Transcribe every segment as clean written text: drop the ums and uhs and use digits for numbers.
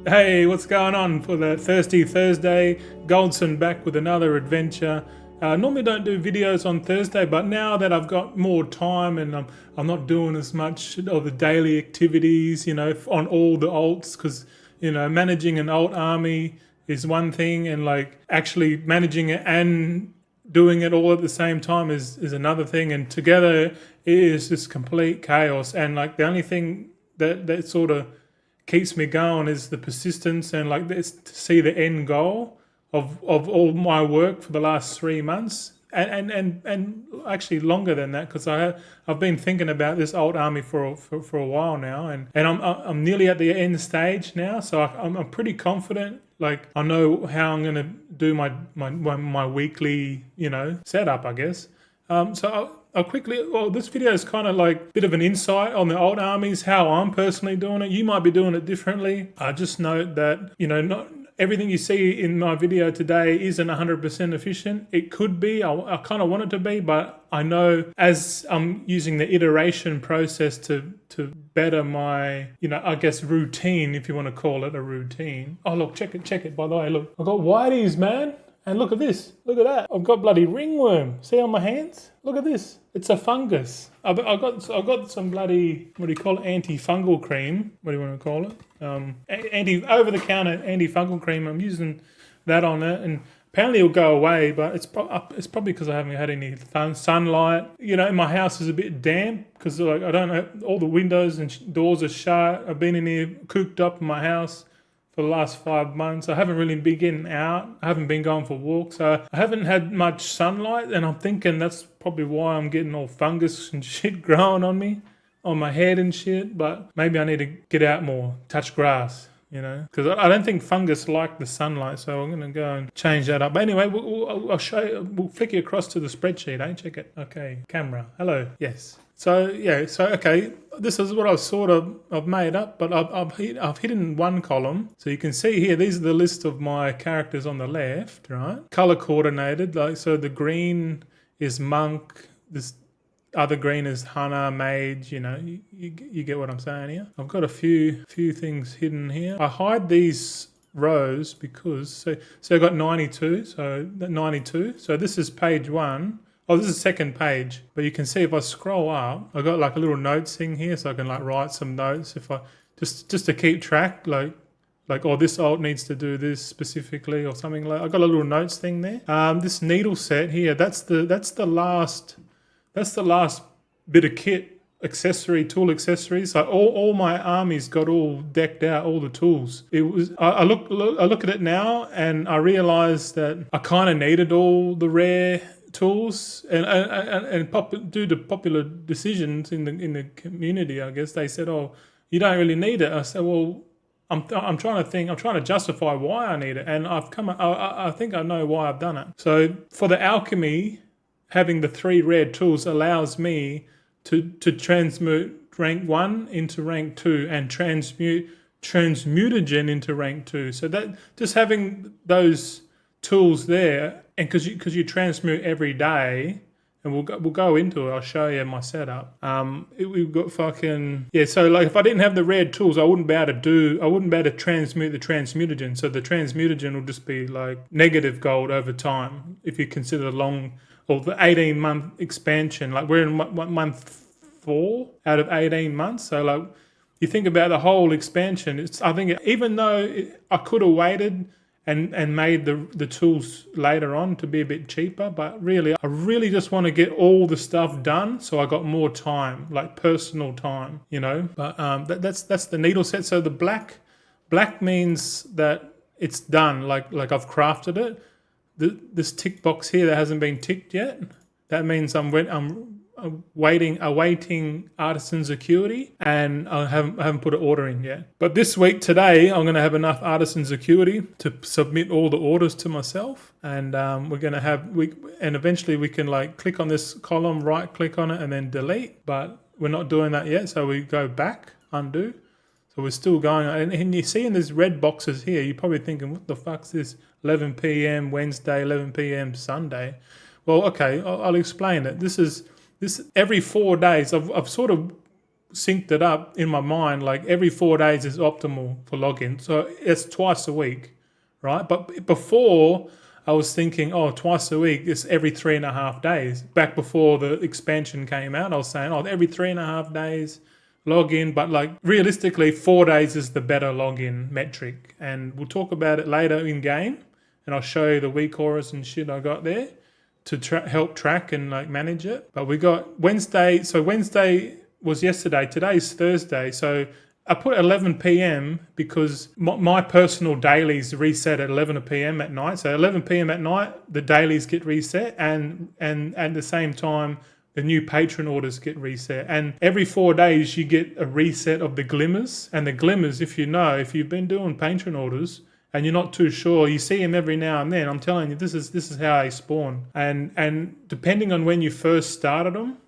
Hey, what's going on for the Thirsty Thursday? Goldson back with another adventure. Normally don't do videos on Thursday, but now that I've got more time and I'm not doing as much of the daily activities, on all the alts, because managing an alt army is one thing, and like actually managing it and doing it all at the same time is another thing, and together it is just complete chaos. And like the only thing that sort of keeps me going is the persistence and like this, to see the end goal of all my work for the last 3 months, and actually longer than that, because I've been thinking about this old army for a while now, and I'm nearly at the end stage now, so I'm pretty confident. Like I know how I'm gonna do my weekly setup, I guess. I'll quickly, well, this video is kind of like a bit of an insight on the old armies, how I'm personally doing it. You might be doing it differently. I just note that, not everything you see in my video today isn't 100% efficient. It could be, I kind of want it to be, but I know as I'm using the iteration process to better my, I guess routine, if you want to call it a routine. Oh, look, check it, by the way, look. I've got whiteys, man. And look at this. Look at that. I've got bloody ringworm. See on my hands? Look at this. It's a fungus. I've got some bloody, what do you call it? Antifungal cream. What do you want to call it? Over the counter antifungal cream. I'm using that on it, and apparently it'll go away. But it's probably because I haven't had any sunlight. My house is a bit damp because like I don't know, all the windows and doors are shut. I've been in here cooped up in my house for the last 5 months. I haven't really been getting out. I haven't been going for walks. So I haven't had much sunlight, and I'm thinking that's probably why I'm getting all fungus and shit growing on me, on my head and shit. But maybe I need to get out more, touch grass, because I don't think fungus like the sunlight. So I'm going to go and change that up. But anyway, I'll show you. We'll flick you across to the spreadsheet, Check it. Okay, camera. Hello. Yes. So okay, this is what I've made up, but I've hidden one column. So you can see here, these are the list of my characters on the left, right? Color coordinated, like so the green is monk, this other green is hunter, mage, you get what I'm saying here. I've got a few things hidden here. I hide these rows because so I've got 92, so 92. So this is page 1. Oh, this is second page, but you can see if I scroll up, I got like a little notes thing here, so I can like write some notes if I just to keep track, like oh, this alt needs to do this specifically or something like. I got a little notes thing there. This needle set here, that's the last bit of kit tool accessories. So all my armies got all decked out, all the tools. It was I look at it now and I realized that I kind of needed all the rare tools and due to popular decisions in the community, I guess they said, oh, you don't really need it. I said, well, I'm trying to justify why I need it, and I think I know why I've done it. So for the alchemy, having the 3 rare tools allows me to transmute rank 1 into rank 2 and transmute transmutagen into rank 2. So that just having those tools there, and because you transmute every day, and we'll go into it. I'll show you my setup. We've got fucking So like, if I didn't have the red tools, I wouldn't be able to transmute the transmutagen. So the transmutagen will just be like negative gold over time if you consider the 18-month expansion. Like we're in month 4 out of 18 months. So like, you think about the whole expansion. Even though I could have waited and made the tools later on to be a bit cheaper, but really, I really just want to get all the stuff done, so I got more time, like personal time, But that's the needle set. So the black means that it's done, like I've crafted it. This tick box here that hasn't been ticked yet, that means I'm awaiting artisan's acuity, and I haven't put an order in yet. But this week, today, I'm going to have enough artisan's acuity to submit all the orders to myself, and we're going to and eventually we can like click on this column, right click on it, and then delete. But we're not doing that yet, so we go back, undo. So we're still going, and you see in these red boxes here, you're probably thinking, what the fuck's this? 11 p.m. Wednesday, 11 p.m. Sunday. Well, okay, I'll explain it. This every 4 days. I've sort of synced it up in my mind, like every 4 days is optimal for login. So it's twice a week, right? But before I was thinking, oh, twice a week, it's every 3.5 days. Back before the expansion came out, I was saying, oh, every 3.5 days log in. But like realistically, 4 days is the better login metric. And we'll talk about it later in game. And I'll show you the week auras and shit I got there to help track and like manage it. But we got Wednesday. So Wednesday was yesterday. Today's Thursday. So I put 11 p.m. because my personal dailies reset at 11 p.m. at night. So 11 p.m. at night, the dailies get reset, and at the same time, the new patron orders get reset. And every 4 days, you get a reset of the glimmers. And the glimmers, if you've been doing patron orders and you're not too sure, you see them every now and then. I'm telling you, this is how they spawn. And depending on when you first started them,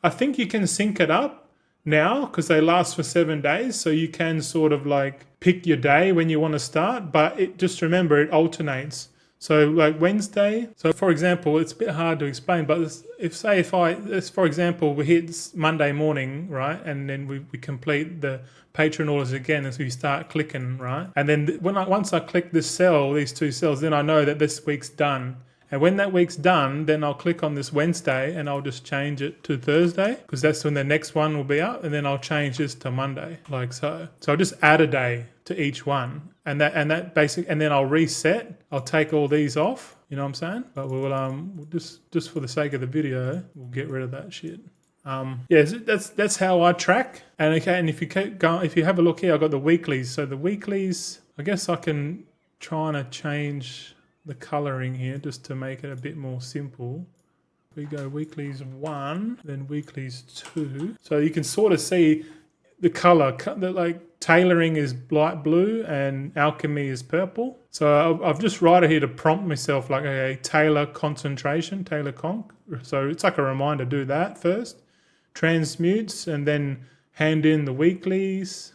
I think you can sync it up now because they last for 7 days, so you can sort of like pick your day when you want to start, but just remember it alternates. So like Wednesday, so for example, it's a bit hard to explain, but if for example we hit Monday morning, right, and then we complete the patron orders again as we start clicking, right, and then once I click this cell, these two cells, then I know that this week's done. And when that week's done, then I'll click on this Wednesday and I'll just change it to Thursday because that's when the next one will be up. And then I'll change this to Monday, like so. So I'll just add a day to each one, and then I'll reset. I'll take all these off. You know what I'm saying? But we'll just for the sake of the video, we'll get rid of that shit. That's how I track. And okay, and if you keep going, if you have a look here, I've got the weeklies. So the weeklies, I guess I can try and change the coloring here just to make it a bit more simple. We go weeklies 1, then weeklies 2. So you can sort of see the color, like tailoring is light blue and alchemy is purple. So I've just write it here to prompt myself, like, okay, tailor concentration, tailor conc. So it's like a reminder, do that first. Transmutes and then hand in the weeklies,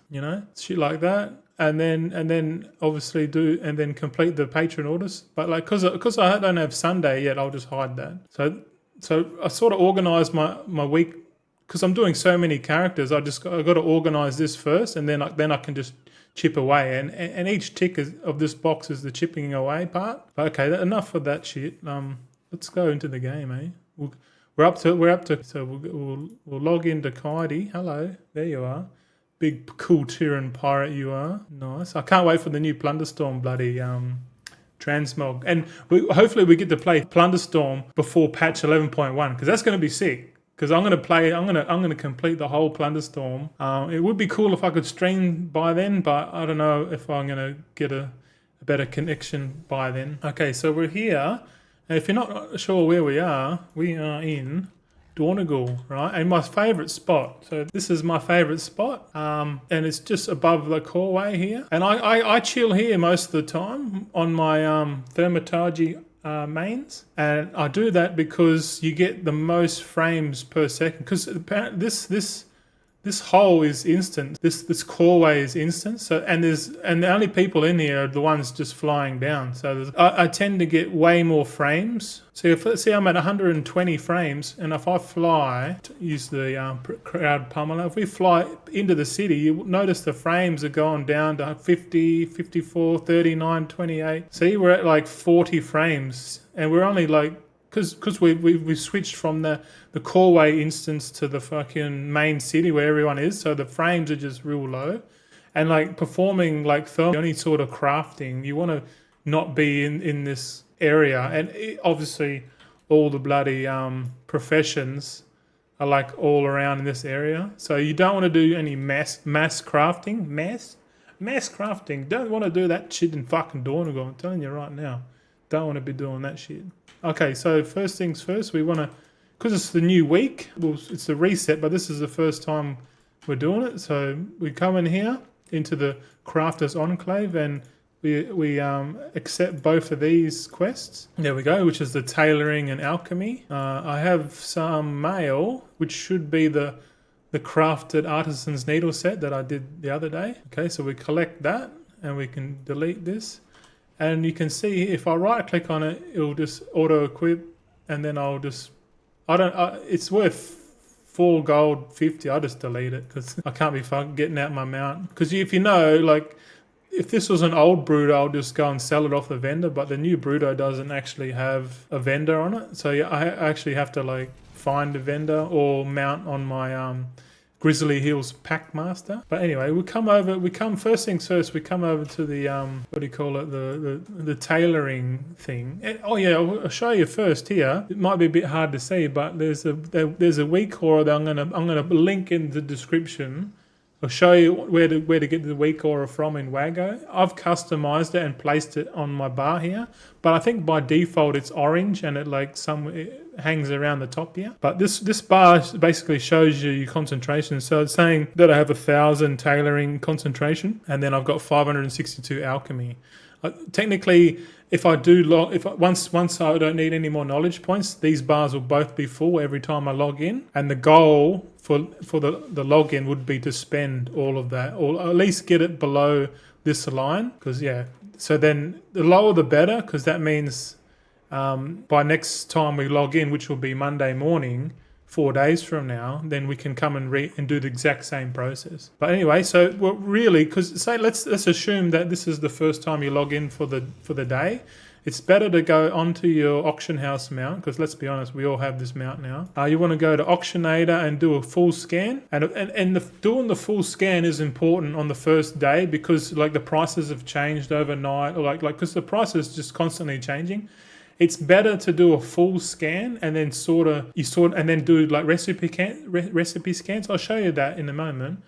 shit like that. And then obviously complete the patron orders. But like, cause I don't have Sunday yet, I'll just hide that. So I sort of organize my week because I'm doing so many characters. I got to organize this first, and then I can just chip away. And each tick of this box is the chipping away part. But okay, enough of that shit. Let's go into the game, eh? We're up to. So we'll log into Kaidi. Hello, there you are. Big cool Tyran pirate you are. Nice. I can't wait for the new Plunderstorm bloody transmog. And hopefully we get to play Plunderstorm before patch 11.1 because that's going to be sick. Because I'm going to complete the whole Plunderstorm. It would be cool if I could stream by then, but I don't know if I'm going to get a better connection by then. Okay, so we're here. And if you're not sure where we are in Dornagal, right? And my favourite spot. So this is my favourite spot. And it's just above the causeway here. And I chill here most of the time on my Thermaturgy mains. And I do that because you get the most frames per second. Because this hole is instant. This causeway is instant. So and the only people in here are the ones just flying down. So I tend to get way more frames. So let's see, I'm at 120 frames, and if I fly, use the crowd pummeler, if we fly into the city, you notice the frames are going down to 50, 54, 39, 28. See, we're at like 40 frames, and we're only like, because we switched from the causeway instance to the fucking main city where everyone is, so the frames are just real low. And like performing like any sort of crafting, you want to not be in this area. And obviously all the bloody professions are like all around in this area. So you don't want to do any mass crafting. Mass crafting. Don't want to do that shit in fucking Dornagal. I'm telling you right now. Don't want to be doing that shit. Okay, so first things first, we want to, because it's the new week, well, it's a reset, but this is the first time we're doing it. So we come in here into the Crafters Enclave, and we accept both of these quests. There we go, which is the Tailoring and Alchemy. I have some mail, which should be the Crafted Artisan's Needle set that I did the other day. Okay, so we collect that, and we can delete this. And you can see if I right click on it, it'll just auto equip, and then it's worth 4 gold 50, I just delete it because I can't be fucking getting out my mount. Because if you know, like, if this was an old Bruto, I'll just go and sell it off the vendor, but the new Bruto doesn't actually have a vendor on it. So yeah, I actually have to like find a vendor or mount on my Grizzly Hills Packmaster. But anyway, first things first, we come over to the, what do you call it, the tailoring thing. And, oh yeah, I'll show you first here. It might be a bit hard to see, but there's a weak aura that I'm gonna link in the description. I'll show you where to get the weak aura from in Wago. I've customized it and placed it on my bar here, but I think by default it's orange and it hangs around the top here. But this bar basically shows you your concentration. So it's saying that I have 1,000 tailoring concentration, and then I've got 562 alchemy. Technically, if I do once I don't need any more knowledge points, these bars will both be full every time I log in. And the goal for the login would be to spend all of that, or at least get it below this line. Because yeah, so then the lower the better, because that means by next time we log in, which will be Monday morning, 4 days from now, then we can come and do the exact same process. But anyway, so really, because say let's assume that this is the first time you log in for the day. It's better to go onto your auction house mount, because let's be honest, we all have this mount now. You want to go to Auctionator and do a full scan, and doing the full scan is important on the first day, because like the prices have changed overnight, or like because the price is just constantly changing. It's better to do a full scan and then and then do like recipe scans. I'll show you that in a moment.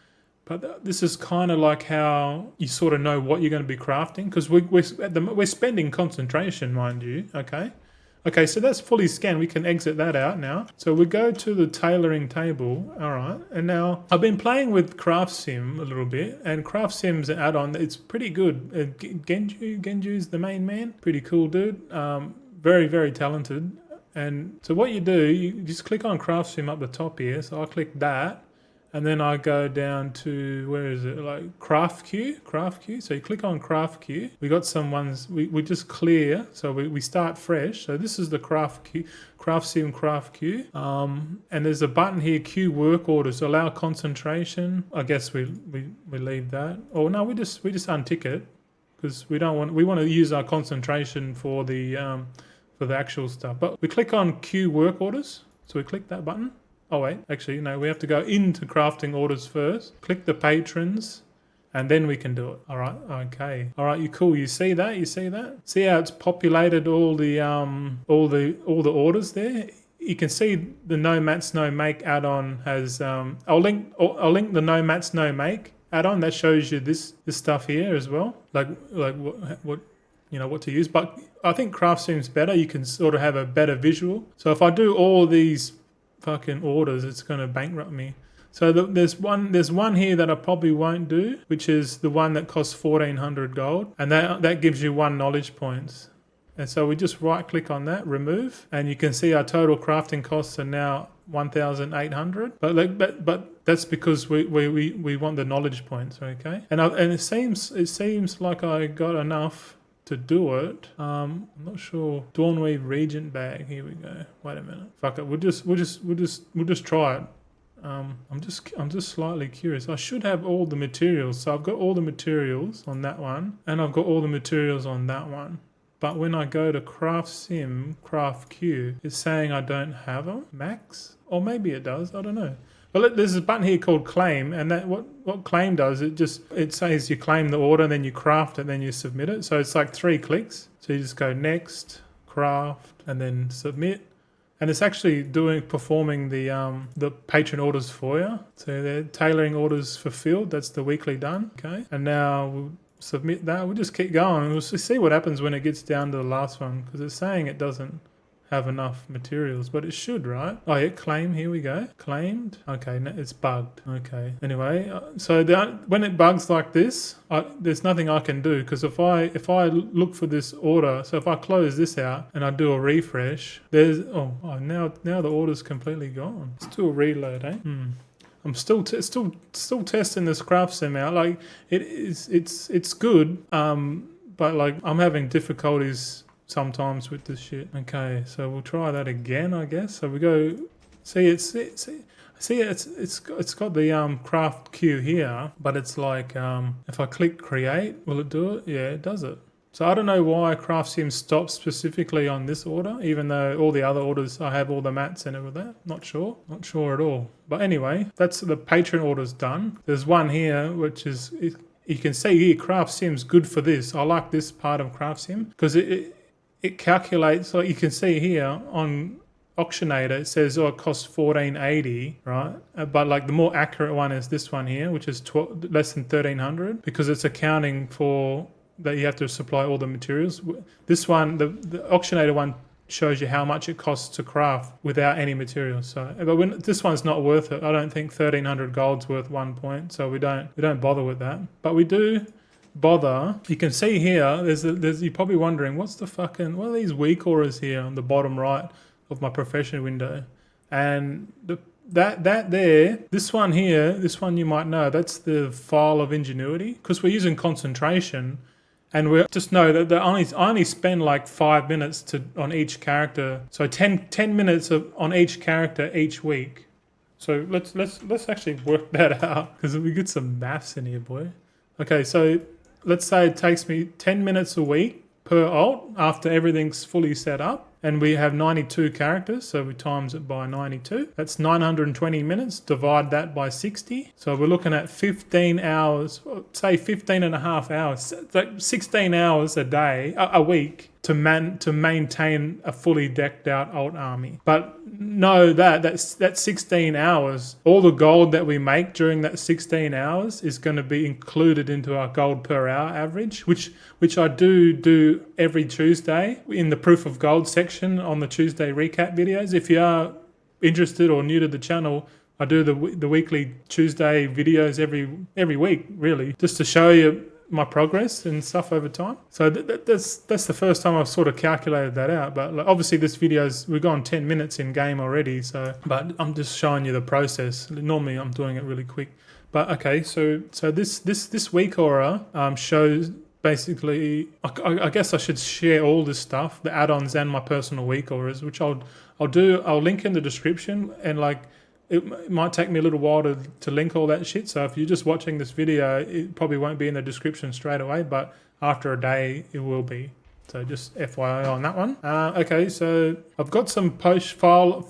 But this is kind of like how you sort of know what you're going to be crafting, because we're spending concentration, mind you. Okay, so that's fully scanned. We can exit that out now. So we go to the tailoring table. All right, and now I've been playing with Craft Sim a little bit, and Craft Sim's an add-on. It's pretty good. Genju's the main man. Pretty cool dude. Very, very talented. And so what you do, you just click on Craft Sim up the top here. So I click that, and then I go down to, where is it? Like Craft Queue. So you click on Craft Queue. We got some ones, we just clear. So we start fresh. So this is the Craft Sim Craft Queue. And there's a button here, Queue Work Orders, allow concentration. I guess we leave that. Or no, we just untick it, because we want to use our concentration for the actual stuff. But we click on Queue Work Orders. So we click that button. Oh wait, actually no, we have to go into crafting orders first. Click the patrons, and then we can do it. All right, okay. All right, you cool. You see that? See how it's populated all the orders there? You can see the No Mats No Make add-on has I'll link the No Mats No Make add-on that shows you this stuff here as well. Like what you know what to use. But I think Craft Sim's better. You can sort of have a better visual. So if I do all these fucking orders, it's going to bankrupt me. So there's one here that I probably won't do, which is the one that costs 1,400 gold, and that gives you 1 knowledge points. And so we just right click on that, remove, and you can see our total crafting costs are now 1,800. But that's because we want the knowledge points, okay? And it seems like I got enough to do it. I'm not sure. Dawnweave reagent bag. Here we go. Wait a minute. Fuck it. We'll just try it. I'm just slightly curious. I should have all the materials. So I've got all the materials on that one, and I've got all the materials on that one. But when I go to Craft Sim, Craft Queue, it's saying I don't have them. Max? Or maybe it does. I don't know. But there's a button here called Claim, and that what Claim does, it says you claim the order, then you craft it, then you submit it. So it's like 3 clicks. So you just go Next, Craft, and then Submit. And it's actually performing the patron orders for you. So they're tailoring orders fulfilled. That's the weekly done. Okay. And now we'll submit that. We'll just keep going, and we'll see what happens when it gets down to the last one, because it's saying it doesn't have enough materials, but it should, right? Oh yeah, claim, here we go. Claimed. Okay, it's bugged. Okay. Anyway, so when it bugs like this, there's nothing I can do, because if I look for this order, so if I close this out and I do a refresh, there's now the order's completely gone. Let's do a reload, eh? I'm still testing this Craft Sim out. Like it's good, but like I'm having difficulties sometimes with this shit. Okay, so we'll try that again, I guess. So we go, see, See, it's got the craft queue here, but it's like if I click create, will it do it? Yeah, it does it. So I don't know why Craft Sim stops specifically on this order, even though all the other orders I have all the mats and everything. Not sure at all. But anyway, that's the Patron orders done. There's one here which is you can see here Craft Sim's good for this. I like this part of Craft Sim because it calculates, like you can see here on Auctionator, it says, oh, it costs $14.80, right? But like the more accurate one is this one here, which is less than $1,300, because it's accounting for that you have to supply all the materials. This one, the Auctionator one, shows you how much it costs to craft without any materials. So, but this one's not worth it. I don't think 1,300 gold's worth 1 point, so we don't bother with that. But we do bother. You can see here, there's you're probably wondering, what are these weak auras here on the bottom right of my profession window? And this one here, this one you might know, that's the file of ingenuity, because we're using concentration, and we just know that I only spend like 5 minutes on each character, so 10 minutes on each character each week. So let's actually work that out, because we get some maths in here, boy. Okay, so let's say it takes me 10 minutes a week per alt after everything's fully set up. And we have 92 characters, so we times it by 92. That's 920 minutes. Divide that by 60. So we're looking at 15 hours, say 15 and a half hours, like 16 hours a week to maintain a fully decked out alt army. But know that's 16 hours. All the gold that we make during that 16 hours is going to be included into our gold per hour average, which I do every Tuesday in the proof of gold section on the Tuesday recap videos. If you are interested or new to the channel, I do the weekly Tuesday videos every week, really, just to show you my progress and stuff over time. So that's the first time I've sort of calculated that out. But like, obviously this we've gone 10 minutes in game already, but I'm just showing you the process. Normally I'm doing it really quick. But okay, so this week aura shows basically, I guess I should share all this stuff, the add-ons and my personal week auras, which I'll link in the description, and like it might take me a little while to link all that shit. So if you're just watching this video, it probably won't be in the description straight away, but after a day it will be. So just FYI on that one. Okay, so I've got some post file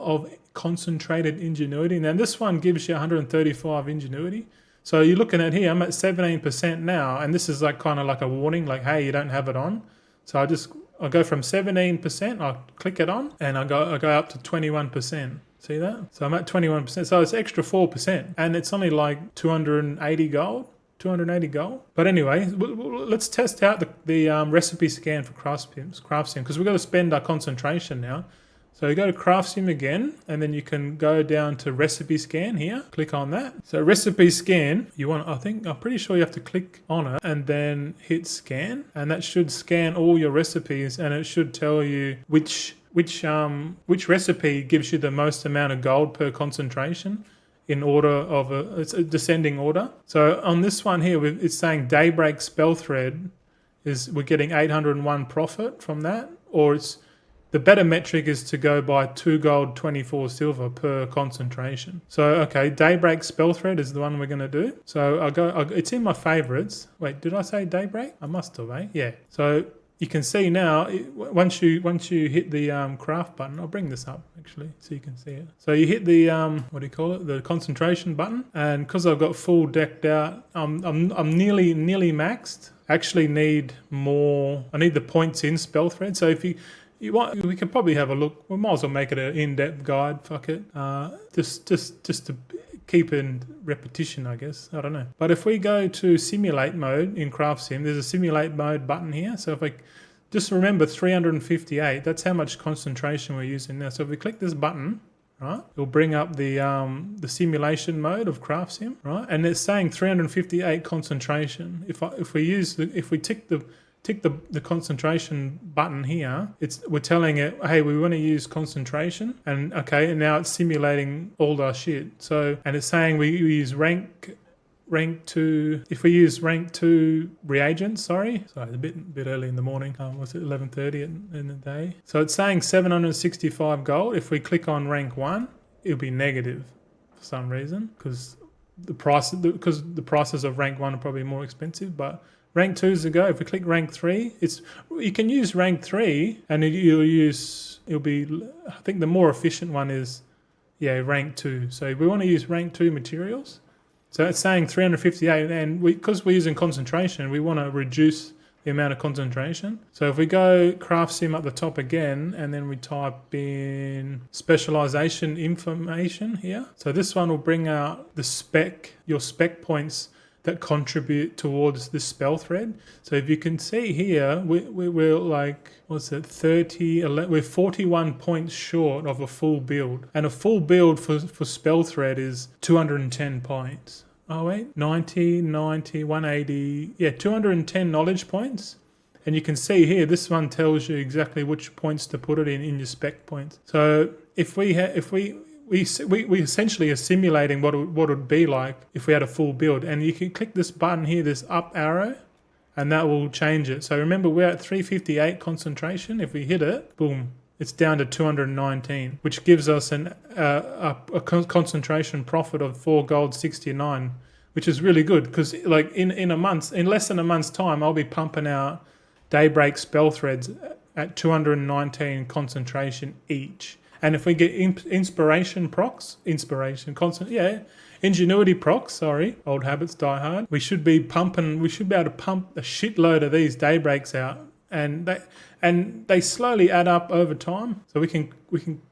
of concentrated ingenuity. Now this one gives you 135 ingenuity. So you're looking at here, I'm at 17% now, and this is like kind of like a warning, like, hey, you don't have it on. So I'll go from 17%, I'll click it on, and I go up to 21%. See that? So I'm at 21%. So it's extra 4%, and it's only like 280 gold. But anyway, let's test out the recipe scan for Craft Sim, because we've got to spend our concentration now. So you go to Craft Sim again, and then you can go down to recipe scan here. Click on that. So recipe scan, I'm pretty sure you have to click on it and then hit scan, and that should scan all your recipes, and it should tell you which recipe gives you the most amount of gold per concentration in order of it's a descending order. So on this one here, it's saying Daybreak Spell Thread we're getting 801 profit from that, or the better metric is to go by 2 gold, 24 silver per concentration. So, okay, Daybreak Spell Thread is the one we're going to do. So it's in my favorites. Wait, did I say Daybreak? I must have, eh? Yeah. So you can see now, once you hit the craft button, I'll bring this up actually so you can see it. So you hit the, the concentration button, and because I've got full decked out, I'm nearly maxed. I actually need more. I need the points in Spell Thread. So if you want, we can probably have a look. We might as well make it an in-depth guide. Fuck it. Just to keep in repetition, I guess. I don't know. But if we go to simulate mode in Craft Sim, there's a simulate mode button here. So if I just remember 358, that's how much concentration we're using now. So if we click this button, right, it'll bring up the simulation mode of Craft Sim, right? And it's saying 358 concentration. If we tick the concentration button here, we're telling it, hey, we want to use concentration, and okay, and now it's simulating all our shit. So, and it's saying we use rank 2. If we use rank 2 reagents, sorry, it's a bit early in the morning. Was it 11:30 in the day? So it's saying 765 gold. If we click on rank 1, it'll be negative. for some reason, because the prices of rank 1 are probably more expensive. But rank 2 is the go. If we click rank 3, you can use rank 3, and it'll be, I think the more efficient one is, yeah, rank 2. So we want to use rank 2 materials. So it's saying 358, and because we're using concentration, we want to reduce the amount of concentration. So if we go craft sim up the top again, and then we type in specialization information here. So this one will bring out your spec points that contribute towards the spell thread. So if you can see here, we're like, what's it, 11, we're 41 points short of a full build. And a full build for spell thread is 210 points. Oh wait, 90, 180, yeah, 210 knowledge points. And you can see here, this one tells you exactly which points to put it in your spec points. So if we essentially are simulating what it would be like if we had a full build. And you can click this button here, this up arrow, and that will change it. So remember, we're at 358 concentration. If we hit it, boom, it's down to 219, which gives us a concentration profit of 4 gold 69, which is really good, because like in less than a month's time, I'll be pumping out daybreak spell threads at 219 concentration each. And if we get inspiration procs, ingenuity procs, sorry, old habits die hard, we should be able to pump a shitload of these daybreaks out. And they slowly add up over time, so we can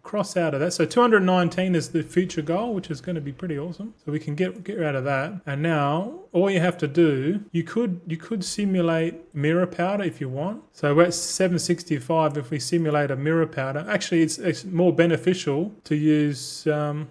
cross out of that. So 219 is the future goal, which is going to be pretty awesome. So we can get out of that. And now all you have to do, you could simulate mirror powder if you want. So we're at 765. If we simulate a mirror powder, actually it's more beneficial to use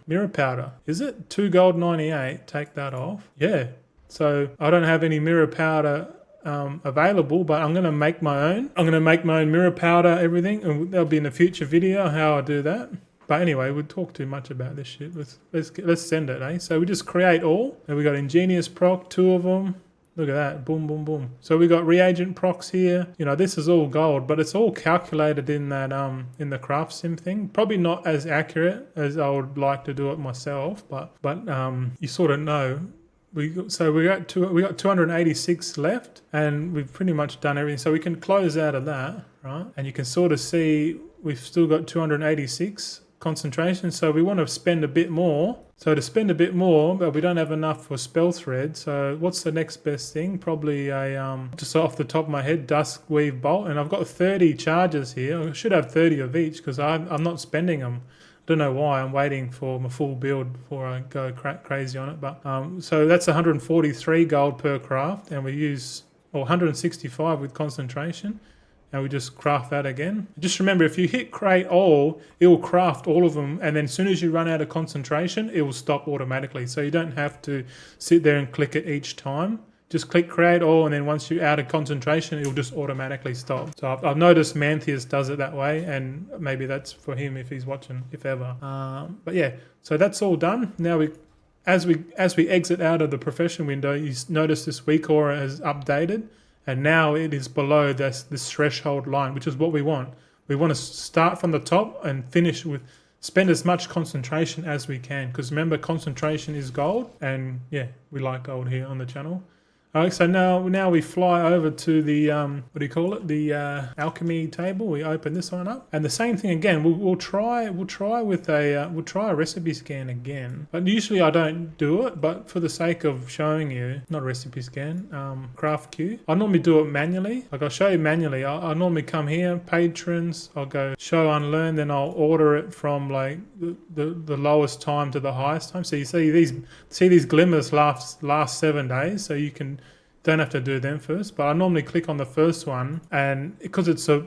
mirror powder. Is it 2 gold 98? Take that off. Yeah. So I don't have any mirror powder available, but I'm going to make my own. I'm going to make my own mirror powder, everything, and there'll be in a future video how I do that. But anyway, we'll talk too much about this shit. Let's send it, eh? So we just create all, and we got ingenious proc, 2 of them. Look at that, boom, boom, boom. So we got reagent procs here. You know, this is all gold, but it's all calculated in that in the craft sim thing. Probably not as accurate as I would like to do it myself, but you sort of know. We got 286 left, and we've pretty much done everything. So we can close out of that, right? And you can sort of see we've still got 286 concentration. So we want to spend a bit more. So to spend a bit more, but we don't have enough for spell thread. So what's the next best thing? Probably a just off the top of my head, dusk weave bolt. And I've got 30 charges here. I should have 30 of each because I'm not spending them. Don't know why. I'm waiting for my full build before I go crazy on it. But so that's 143 gold per craft, and we use 165 with concentration, and we just craft that again. Just remember, if you hit create all, it will craft all of them, and then as soon as you run out of concentration, it will stop automatically. So you don't have to sit there and click it each time. Just click create all, and then once you're out of concentration, it'll just automatically stop. So I've noticed Mantheus does it that way, and maybe that's for him if he's watching, if ever. But yeah, so that's all done. Now as we exit out of the profession window, you notice this weak aura has updated, and now it is below this threshold line, which is what we want. We want to start from the top and finish with. Spend as much concentration as we can, because remember, concentration is gold, and yeah, we like gold here on the channel. Alright, so now we fly over to the the alchemy table. We open this one up, and the same thing again. We'll try a recipe scan again. But usually I don't do it, but for the sake of showing you, not a recipe scan, craft queue. I normally do it manually. Like I'll show you manually. I normally come here, patrons. I'll go show unlearn, then I'll order it from like the lowest time to the highest time. So you see these glimmers last 7 days. So you don't have to do them first, but I normally click on the first one, and because it's a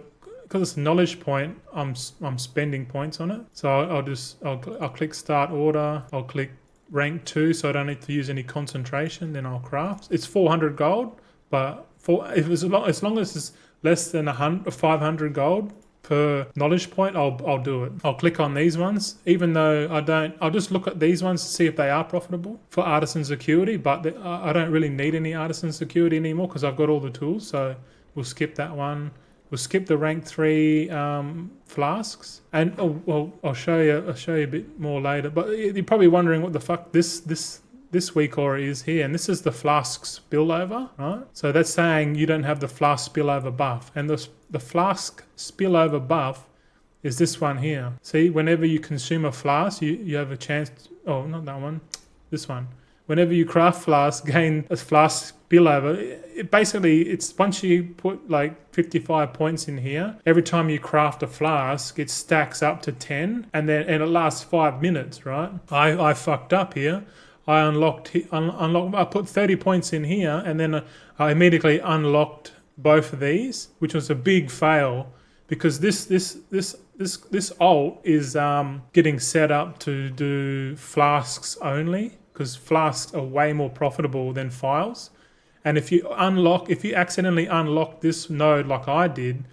knowledge point, I'm spending points on it. So I'll click start order. I'll click rank 2, so I don't need to use any concentration. Then I'll craft. It's 400 gold, but as long as it's less than 500 gold per knowledge point, I'll do it. I'll click on these ones, even though I'll just look at these ones to see if they are profitable for artisan security, but I don't really need any artisan security anymore because I've got all the tools. So we'll skip that one. We'll skip the rank 3 flasks, and well, I'll show you a bit more later. But you're probably wondering what the fuck this week aura is here, and this is the flask spillover, right? So that's saying you don't have the flask spillover buff, and the flask spillover buff is this one here. See, whenever you consume a flask, you have a chance. Oh, not that one. This one. Whenever you craft flask, gain a flask spillover. It's once you put like 55 points in here, every time you craft a flask, it stacks up to 10, and it lasts 5 minutes, right? I fucked up here. I unlocked. I put 30 points in here, and then I immediately unlocked both of these, which was a big fail because this alt is getting set up to do flasks only, because flasks are way more profitable than files. And if you accidentally unlock this node like I did,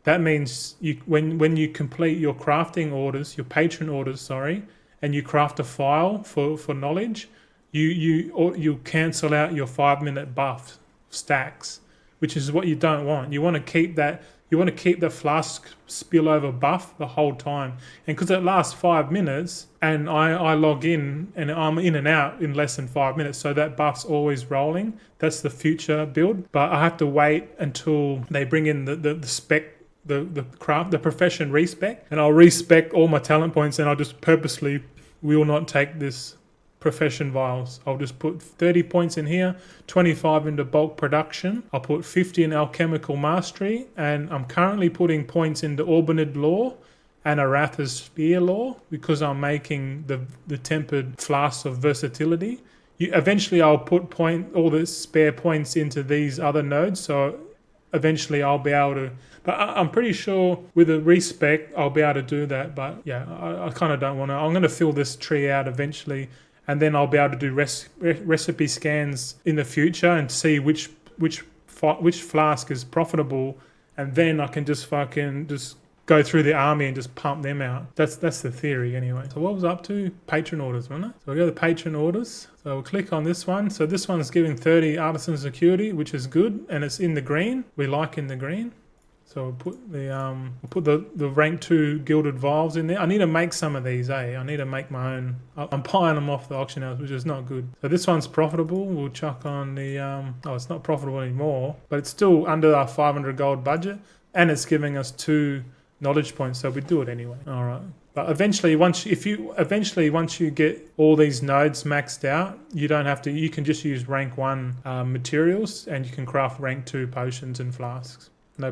that means when you complete your crafting orders, your patron orders, sorry, and you craft a file for knowledge, you cancel out your 5-minute buff stacks, which is what you don't want. You want to keep that. You want to keep the flask spillover buff the whole time. And because it lasts 5 minutes, and I log in and I'm in and out in less than 5 minutes, so that buff's always rolling. That's the future build. But I have to wait until they bring in the spec, the profession respec, and I'll respec all my talent points, and I'll just purposely will not take this profession vials. I'll just put 30 points in here, 25 into bulk production. I'll put 50 in alchemical mastery, and I'm currently putting points into Orbanid law and Aratha's spear law because I'm making the tempered flasks of versatility. Eventually I'll put all the spare points into these other nodes, so eventually I'll be able to, but I'm pretty sure with a respec I'll be able to do that. But yeah, I kind of don't want to. I'm going to fill this tree out eventually, and then I'll be able to do recipe scans in the future and see which flask is profitable, and then I can just go through the army and just pump them out. That's the theory anyway. So what was I up to? Patron orders, wasn't it? So we go to patron orders. So we'll click on this one. So this one's giving 30 artisan security, which is good, and it's in the green. We like in the green. So we'll put the rank 2 gilded vials in there. I need to make some of these, I need to make my own. I'm buying them off the auction house, which is not good. So this one's profitable. We'll chuck on the, it's not profitable anymore, but it's still under our 500 gold budget, and it's giving us 2 knowledge points, so we do it anyway. All right. But eventually, once you get all these nodes maxed out, you don't have to. You can just use rank 1 materials, and you can craft rank 2 potions and flasks. No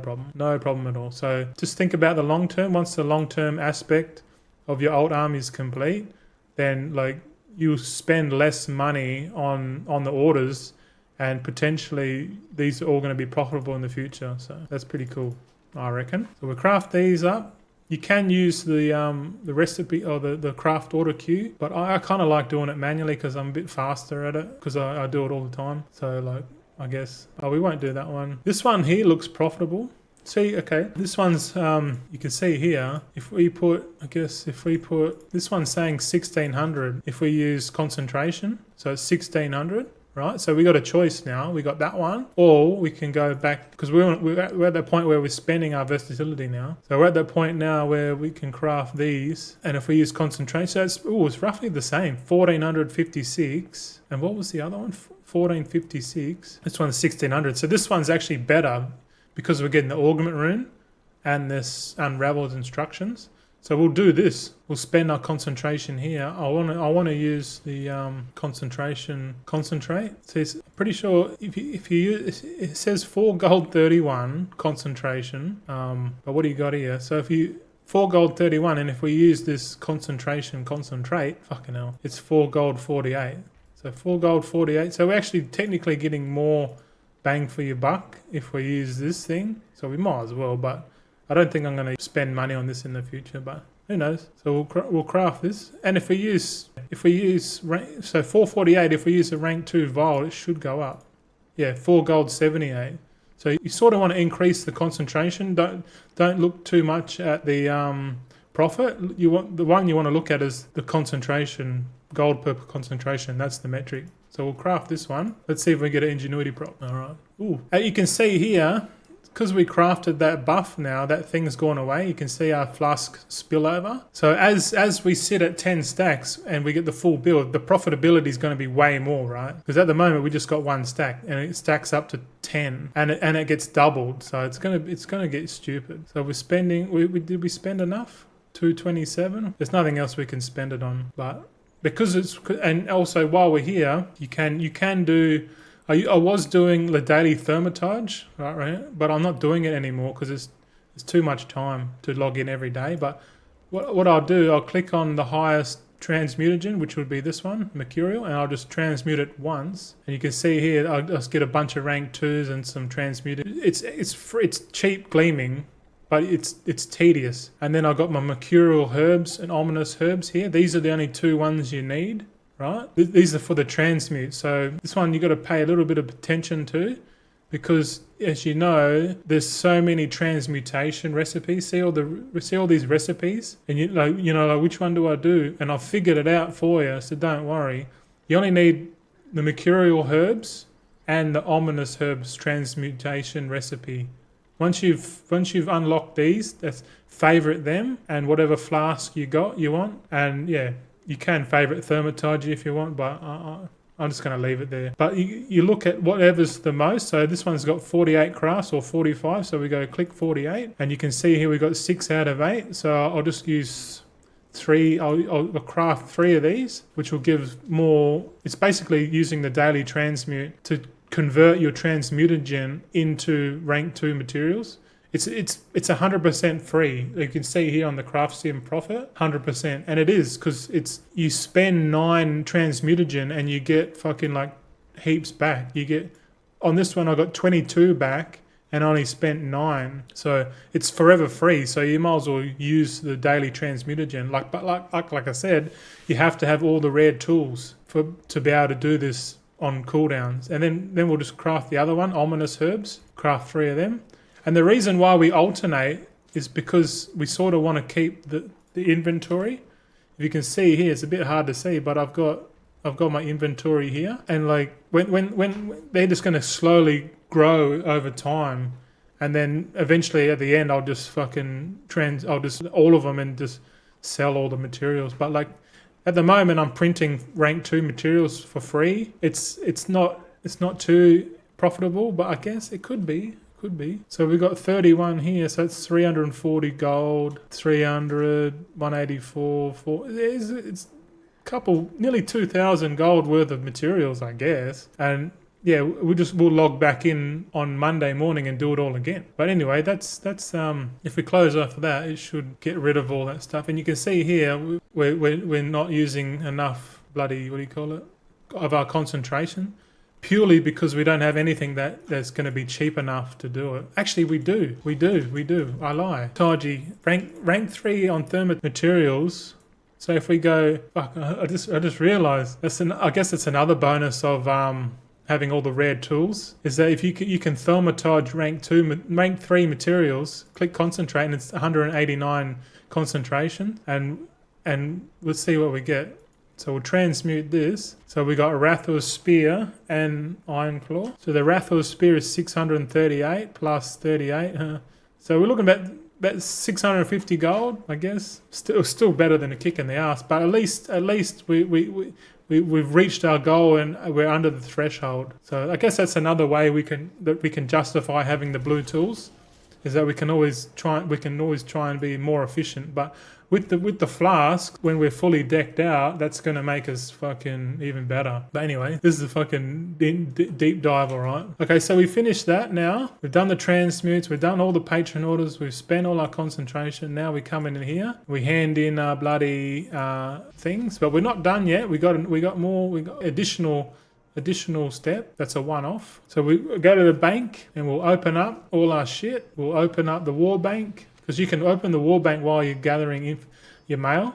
problem at all. So just think about the long term. Once the long term aspect of your old army is complete, then like you spend less money on the orders, and potentially these are all going to be profitable in the future. So that's pretty cool, I reckon. So we'll craft these up. You can use the recipe or the craft order queue, but I kind of like doing it manually because I'm a bit faster at it, because I do it all the time. So like, I guess, we won't do that one. This one here looks profitable. See, okay, this one's, you can see here, if we put, this one's saying 1600 if we use concentration. So it's 1600, right? So we got a choice now. We got that one, or we can go back, because we're at that point where we're spending our versatility now. So we're at that point now where we can craft these, and if we use concentration, so it's roughly the same, 1456. And what was the other one? 1456. This one's 1600. So this one's actually better because we're getting the augment rune and this unraveled instructions. So we'll do this. We'll spend our concentration here. I want to use the concentration concentrate. So it's pretty sure if you use, it says 4 gold 31 concentration. But what do you got here? So if you 4 gold 31, and if we use this concentration concentrate, fucking hell, it's 4 gold 48. So 4 gold 48. So we're actually technically getting more bang for your buck if we use this thing. So we might as well, but I don't think I'm going to spend money on this in the future, but who knows? So we'll craft this. And if we use so 448, if we use a rank 2 vial, it should go up. Yeah, 4 gold 78. So you sort of want to increase the concentration. Don't look too much at the profit. The one you want to look at is the concentration. Gold per concentration, that's the metric. So we'll craft this one. Let's see if we get an ingenuity prop. All right. Ooh. You can see here, we crafted that buff now, that thing's gone away. You can see our flask spillover. So as we sit at 10 stacks and we get the full build, the profitability is going to be way more, right? Because at the moment we just got 1 stack and it stacks up to 10 and it gets doubled. So it's gonna get stupid. So we're spending. Did we spend enough? 227. There's nothing else we can spend it on, but because it's, and also while we're here, you can do. I was doing the daily thermitage, right? But I'm not doing it anymore because it's too much time to log in every day. But what I'll do, I'll click on the highest transmutagen, which would be this one, mercurial, and I'll just transmute it once. And you can see here, I'll just get a bunch of rank 2s and some transmuted. It's free, it's cheap gleaming, but it's tedious. And then I've got my mercurial herbs and ominous herbs here. These are the only 2 ones you need. Right, these are for the transmute. So this one you got to pay a little bit of attention to, because as you know, there's so many transmutation recipes. See all these recipes, and you know, which one do I do? And I've figured it out for you, so don't worry. You only need the mercurial herbs and the ominous herbs transmutation recipe. Once you've unlocked these, that's favorite them and whatever flask you want, and yeah. You can favourite thermitage if you want, but I'm just going to leave it there. But you look at whatever's the most. So this one's got 48 crafts or 45. So we go click 48. And you can see here we got 6 out of 8. So I'll just use 3. I'll craft 3 of these, which will give more. It's basically using the daily transmute to convert your transmutagen into rank 2 materials. It's 100% free. You can see here on the craft sim profit, 100%, and it is because you spend 9 transmutagen and you get fucking like heaps back. You get on this one I got 22 back and only spent 9, so it's forever free. So you might as well use the daily transmutagen. Like I said, you have to have all the rare tools to be able to do this on cooldowns, and then we'll just craft the other one, ominous herbs. Craft 3 of them. And the reason why we alternate is because we sort of want to keep the inventory. If you can see here, it's a bit hard to see, but I've got my inventory here, and like when they're just going to slowly grow over time, and then eventually at the end I'll just I'll just all of them and just sell all the materials. But like at the moment I'm printing rank 2 materials for free. It's not too profitable, but I guess it could be. So we've got 31 here, so it's 340 gold, 300, 184, 4. It's a couple, nearly 2,000 gold worth of materials, I guess. And yeah, we'll log back in on Monday morning and do it all again. But anyway, that's if we close off that, it should get rid of all that stuff. And you can see here we're not using enough bloody, what do you call it, of our concentration. Purely because we don't have anything that's going to be cheap enough to do it. Actually, we do. I lie. Taji, rank 3 on thermite materials. So if we go, fuck, I just realised I guess it's another bonus of having all the rare tools. Is that if you can thermitage rank 3 materials, click concentrate, and it's 189 concentration, and we'll see what we get. So we'll transmute this. So we got Rathor's Spear and Iron Claw. So the Rathor's Spear is 638 plus 38. So we're looking at 650 gold, I guess. Still better than a kick in the ass. But at least we've reached our goal and we're under the threshold. So I guess that's another way we can justify having the blue tools, is that we can always try and be more efficient. But with the flask, when we're fully decked out, that's going to make us fucking even better. But anyway, this is a fucking deep dive, all right? Okay, so we finished that now. We've done the transmutes. We've done all the patron orders. We've spent all our concentration. Now we come in here. We hand in our bloody things. But we're not done yet. We got more. We got additional step. That's a one-off. So we go to the bank and we'll open up all our shit. We'll open up the war bank, because you can open the war bank while you're gathering your mail.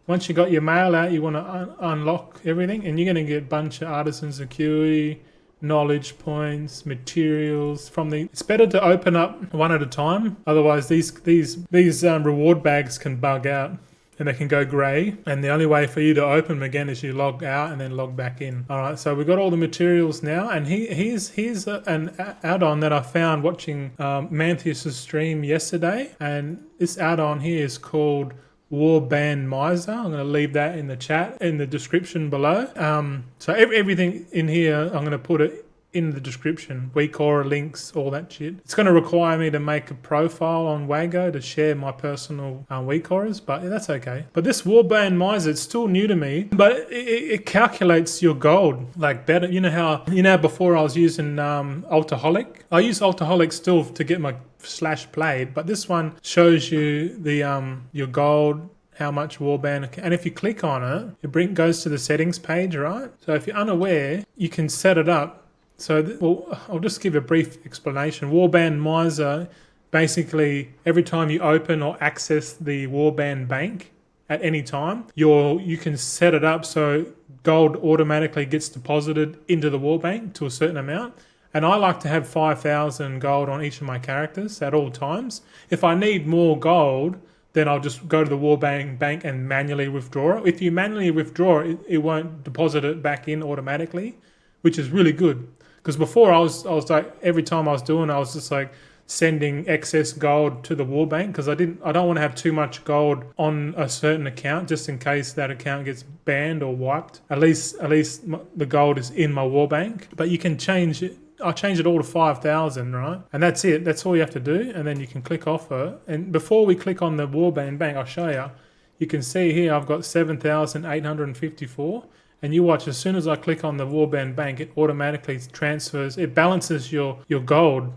Once you got your mail out, you want to unlock everything, and you're going to get a bunch of artisan security, knowledge points, materials from the. It's better to open up one at a time. Otherwise, these reward bags can bug out, and they can go grey. And the only way for you to open them again is you log out and then log back in. All right, so we've got all the materials now, and here's an add-on that I found watching Mantheus's stream yesterday, and this add-on here is called Warband Miser. I'm going to leave that in the chat, in the description below. So everything in here, I'm going to put it in the description. Weak aura links, all that shit. It's going to require me to make a profile on Wago to share my personal weak auras, but that's okay. But this Warband Miser, it's still new to me, but it calculates your gold like better. You know how before I was using Alcoholic. I use Alcoholic still to get my slash played, but this one shows you the your gold, how much Warband, and if you click on it goes to the settings page, right? So if you're unaware, you can set it up. So I'll just give a brief explanation. Warband Miser, basically every time you open or access the Warband bank at any time, you can set it up so gold automatically gets deposited into the war bank to a certain amount. And I like to have 5,000 gold on each of my characters at all times. If I need more gold, then I'll just go to the Warband bank and manually withdraw it. If you manually withdraw it, it won't deposit it back in automatically, which is really good. Because before I was like, every time I was doing, I was just like sending excess gold to the war bank because I don't want to have too much gold on a certain account just in case that account gets banned or wiped. At least the gold is in my war bank. But you can change it. I change it all to 5,000, right? And that's it. That's all you have to do. And then you can click off it. And before we click on the Warband bank, I'll show you. You can see here I've got 7,854. And you watch, as soon as I click on the Warband bank, it automatically transfers, it balances your gold.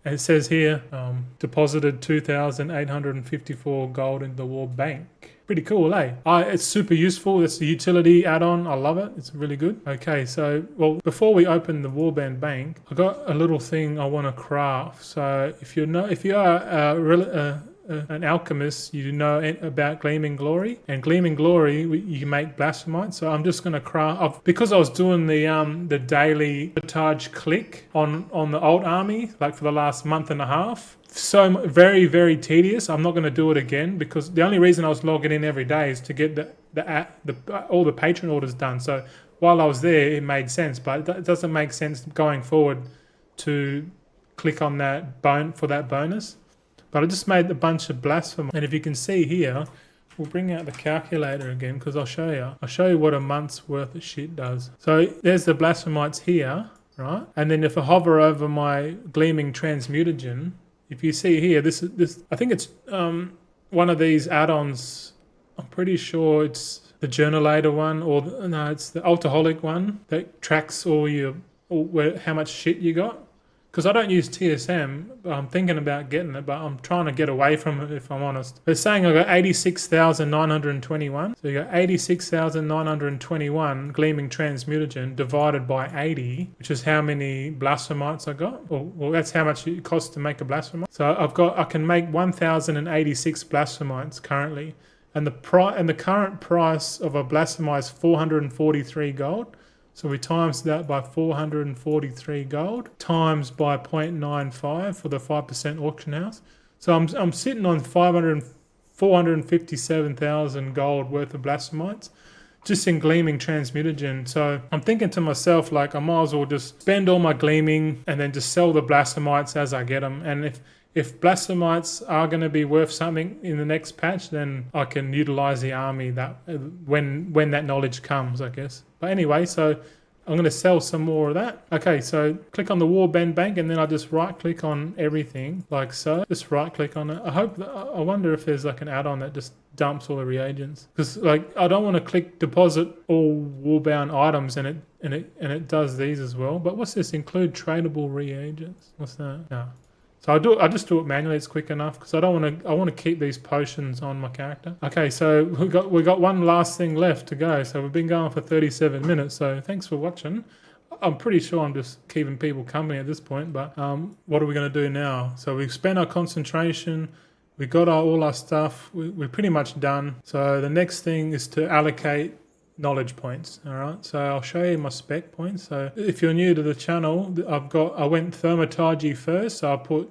And it says here, deposited 2,854 gold in the war bank. Pretty cool, eh? It's super useful. It's a utility add-on. I love it. It's really good. Okay, so, well, before we open the Warband bank, I got a little thing I want to craft. So if you are an alchemist, you know about Gleaming Glory, and Gleaming Glory you make blasphemite. So I'm just going to craft, because I was doing the daily sabotage click on the old army like for the last month and a half. So very, very tedious. I'm not going to do it again because the only reason I was logging in every day is to get all the Patron orders done. So while I was there, it made sense, but it doesn't make sense going forward to click on that for that bonus. But I just made a bunch of blasphemite. And if you can see here, we'll bring out the calculator again because I'll show you. I'll show you what a month's worth of shit does. So there's the blasphemites here, right? And then if I hover over my Gleaming Transmutagen, if you see here, this I think it's one of these add-ons. I'm pretty sure it's the Journalator one, or no, it's the Alcoholic one that tracks how much shit you got. Because I don't use TSM, but I'm thinking about getting it, but I'm trying to get away from it if I'm honest. It's saying I got 86,921. So you got 86,921 Gleaming Transmutagen divided by 80, which is how many blasphemites I got. Well, that's how much it costs to make a blasphemite. So I can make 1,086 blasphemites currently. And the current price of a blasphemite is 443 gold. So we times that by 443 gold, times by 0.95 for the 5% auction house. So I'm sitting on 457,000 gold worth of blasphemites just in Gleaming Transmutagen. So I'm thinking to myself, like, I might as well just spend all my Gleaming and then just sell the blasphemites as I get them. And if blasphemites are going to be worth something in the next patch, then I can utilize the army that when that knowledge comes, I guess. But anyway, so I'm going to sell some more of that. Okay, so click on the Warband bank, and then I just right click on everything like so. Just right click on it. I wonder if there's like an add-on that just dumps all the reagents, because like I don't want to click deposit all warbound items and it does these as well. But what's this? Include tradable reagents. What's that? No. So I just do it manually. It's quick enough because I want to keep these potions on my character. Okay, so we got one last thing left to go. So we've been going for 37 minutes. So thanks for watching. I'm pretty sure I'm just keeping people company at this point. But what are we going to do now? So we've spent our concentration. We got all our stuff. We're pretty much done. So the next thing is to allocate knowledge points. All right, so I'll show you my spec points. So if you're new to the channel, I went Thaumaturgy first. So I put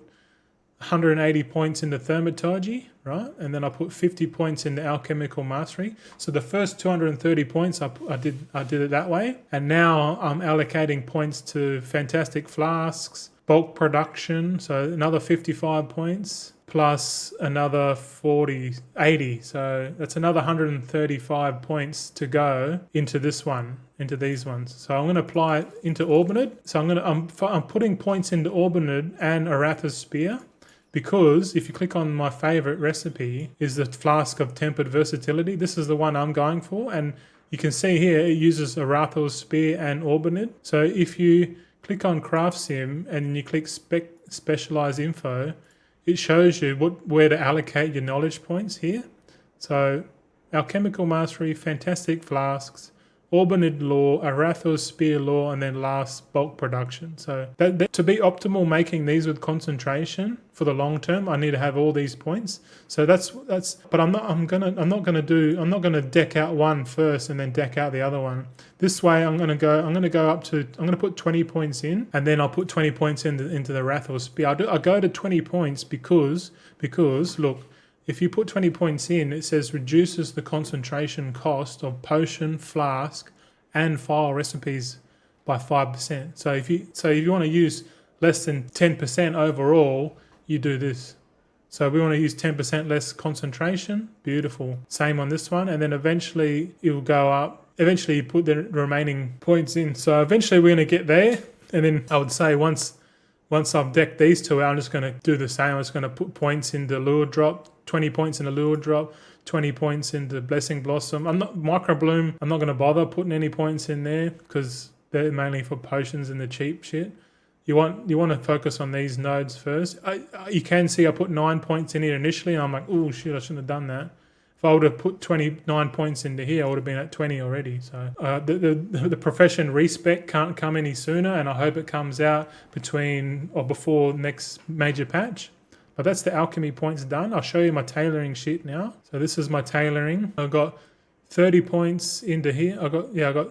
180 points into Thaumaturgy, right? And then I put 50 points into Alchemical Mastery. So the first 230 points I did it that way. And now I'm allocating points to Fantastic Flasks, Bulk Production, so another 55 points, plus another 80. So that's another 135 points to go into this one, into these ones. So I'm going to apply it into Orbinid. So I'm putting points into Orbinid and Aratha's Spear, because if you click on my favorite recipe is the Flask of Tempered Versatility. This is the one I'm going for, and you can see here it uses Aratha's Spear and Orbinid. So if you click on Craft Sim and you click Specialize Info, it shows you where to allocate your knowledge points here. So Alchemical Mastery, Fantastic Flasks, Orbinid Law, Aratha's Spear Law, and then last Bulk Production. So to be optimal making these with concentration for the long term, I need to have all these points. So that's but I'm not gonna deck out one first and then deck out the other one. This way I'm gonna put 20 points in, and then I'll put 20 points into the Aratha's Spear. I go to 20 points because look, if you put 20 points in, it says reduces the concentration cost of potion, flask, and file recipes by 5%. So if you want to use less than 10% overall, you do this. So we want to use 10% less concentration. Beautiful. Same on this one, and then eventually it will go up. Eventually you put the remaining points in. So eventually we're going to get there, and then I would say once I've decked these two out, I'm just going to do the same. I'm just going to put points into Lure Drop, 20 points in the Lure Drop, 20 points into Blessing Blossom. Micro Bloom, I'm not going to bother putting any points in there because they're mainly for potions and the cheap shit. You want to focus on these nodes first. You can see I put 9 points in here initially, and I'm like, oh shit, I shouldn't have done that. If I would have put 29 points into here, I would have been at 20 already. So the profession respec can't come any sooner, and I hope it comes out between or before next major patch. But that's the alchemy points done. I'll show you my tailoring sheet now. So this is my tailoring. I've got 30 points into here. I got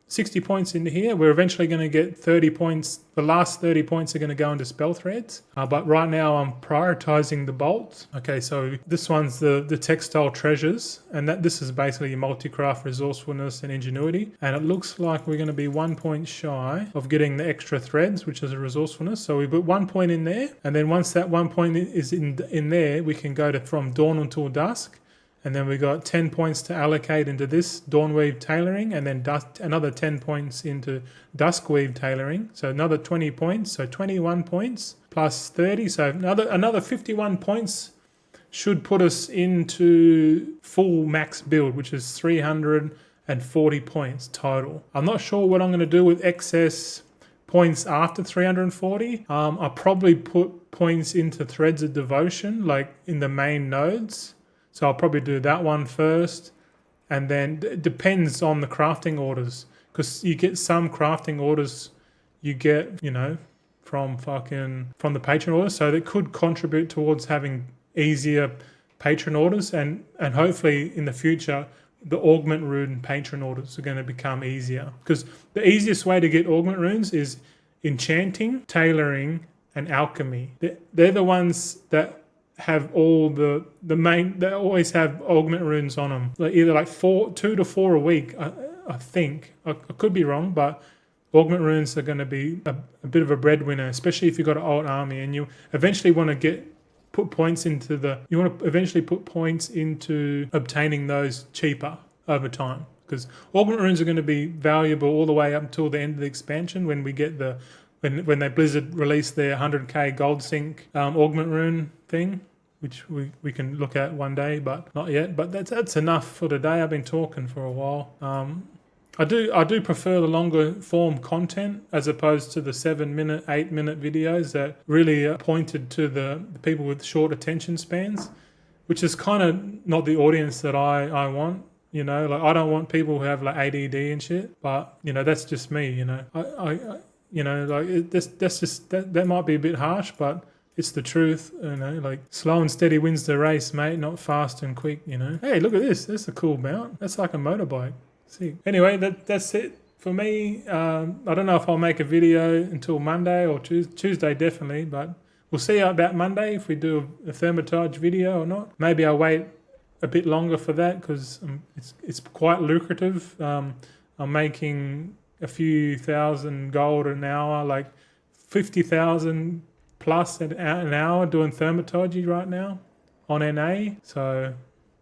60 points into here. We're eventually going to get 30 points. The last 30 points are going to go into spell threads. But right now I'm prioritizing the bolts. Okay, so this one's the textile treasures. And this is basically your multi-craft resourcefulness and ingenuity. And it looks like we're going to be 1 point shy of getting the extra threads, which is a resourcefulness. So we put 1 point in there. And then once that 1 point is in there, we can go to from dawn until dusk. And then we got 10 points to allocate into this Dawnweave Tailoring, and then another 10 points into Duskweave Tailoring. So another 20 points, so 21 points plus 30. So another 51 points should put us into full max build, which is 340 points total. I'm not sure what I'm going to do with excess points after 340. I'll probably put points into Threads of Devotion, like in the main nodes. So I'll probably do that one first, and then it depends on the crafting orders, because you get some crafting orders you get, from the patron orders, so that could contribute towards having easier patron orders, and hopefully in the future the augment rune patron orders are going to become easier, because the easiest way to get augment runes is enchanting, tailoring, and alchemy. They're the ones that have all the main, they always have augment runes on them, either like 2 to 4 a week. I think I could be wrong, but augment runes are going to be a bit of a breadwinner, especially if you've got an old army and you eventually want to put points into obtaining those cheaper over time, because augment runes are going to be valuable all the way up until the end of the expansion, when we get when they Blizzard release their 100k gold sync augment rune thing, which we can look at one day, but not yet. But that's enough for today. I've been talking for a while. I do prefer the longer form content as opposed to the 7-minute, 8-minute videos that really are pointed to the people with short attention spans, which is kind of not the audience that I want. Like I don't want people who have like ADD and shit, but that's just me. That might be a bit harsh, but it's the truth. Like slow and steady wins the race, mate, not fast and quick. Hey, look at this. That's a cool mount. That's like a motorbike. See. Anyway, that's it for me. I don't know if I'll make a video until Monday or Tuesday, definitely, but we'll see about Monday if we do a thermitage video or not. Maybe I'll wait a bit longer for that because it's quite lucrative. I'm making a few thousand gold an hour, like 50,000 plus an hour doing thermitage right now on NA. So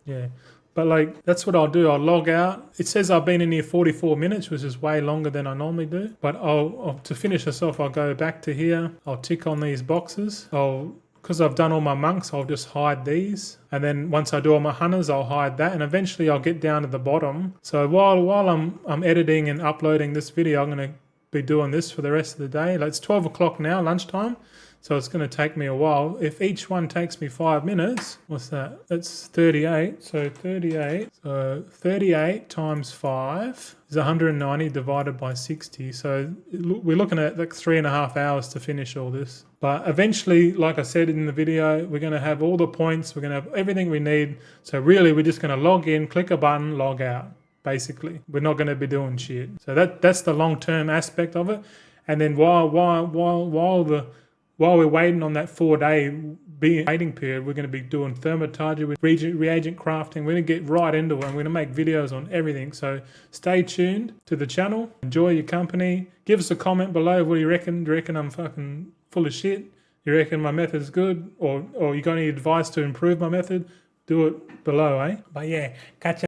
yeah, but like that's what I'll do. I'll log out. It says I've been in here 44 minutes, which is way longer than I normally do. But I'll to finish this off, I'll go back to here. I'll tick on these boxes. Because I've done all my monks, I'll just hide these. And then once I do all my hunters, I'll hide that. And eventually I'll get down to the bottom. So while I'm editing and uploading this video, I'm going to be doing this for the rest of the day. Like it's 12 o'clock now, lunchtime. So it's going to take me a while. If each one takes me 5 minutes, what's that? That's 38. So 38. So 38 times 5 is 190 divided by 60. So we're looking at like 3.5 hours to finish all this. But eventually, like I said in the video, we're going to have all the points. We're going to have everything we need. So really, we're just going to log in, click a button, log out. Basically, we're not going to be doing shit. So that's the long-term aspect of it. And then while we're waiting on that 4-day waiting period, we're going to be doing thermitage with reagent crafting. We're going to get right into it and we're going to make videos on everything. So stay tuned to the channel. Enjoy your company. Give us a comment below. What do you reckon? Do you reckon I'm fucking full of shit? You reckon my method's good? Or you got any advice to improve my method? Do it below, eh? But yeah, catch you.